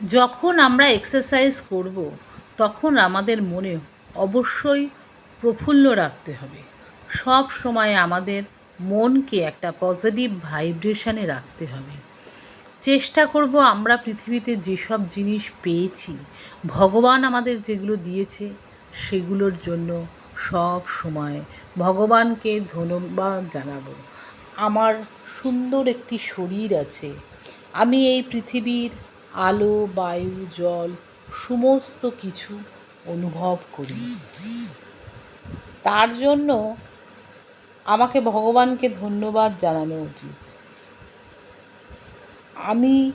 যখন আমরা এক্সারসাইজ করব তখন আমাদের মনে অবশ্যই প্রফুল্ল রাখতে হবে। সব সময় আমাদের মনকে একটা পজিটিভ ভাইব্রেশনে রাখতে হবে। চেষ্টা করব আমরা পৃথিবীতে যেসব জিনিস পেয়েছি, ভগবান আমাদের যেগুলো দিয়েছে সেগুলোর জন্য সব সময় ভগবানকে ধন্যবাদ জানাবো। আমার সুন্দর একটি শরীর আছে, আমি এই পৃথিবীর আলো, বায়ু, জল সমস্ত কিছু অনুভব করি। তার জন্য আমাকে ভগবানকে ধন্যবাদ জানানো উচিত। আমি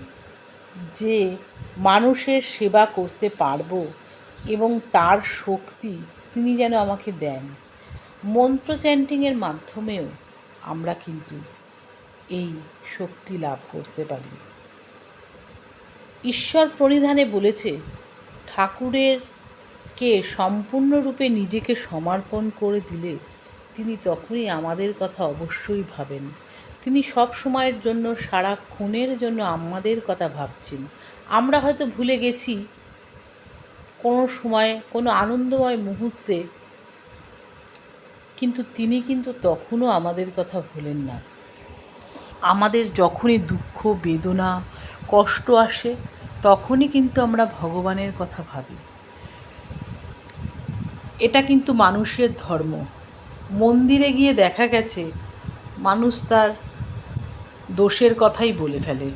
যে মানুষের সেবা করতে পারবো এবং তার শক্তি তিনি যেন আমাকে দেন। মন্ত্র চ্যান্টিংয়ের মাধ্যমেও আমরা কিন্তু এই শক্তি লাভ করতে পারি। ঈশ্বর প্রণিধানে বলেছে, ঠাকুরকে সম্পূর্ণরূপে নিজেকে সমর্পণ করে দিলে তিনি তখনই আমাদের কথা অবশ্যই ভাবেন। তিনি সব সময়ের জন্য, সারাক্ষণের জন্য আমাদের কথা ভাবছেন। আমরা হয়তো ভুলে গেছি কোনো সময়, কোনো আনন্দময় মুহূর্তে, কিন্তু তিনি কিন্তু তখনও আমাদের কথা ভোলেন না। আমাদের যখনই দুঃখ, বেদনা, কষ্ট আসে তখনই কিন্তু আমরা ভগবানের কথা ভাবি। এটা কিন্তু মানুষের ধর্ম। মন্দিরে গিয়ে দেখা গেছে মানুষ তার দোষের কথাই বলে ফেলে।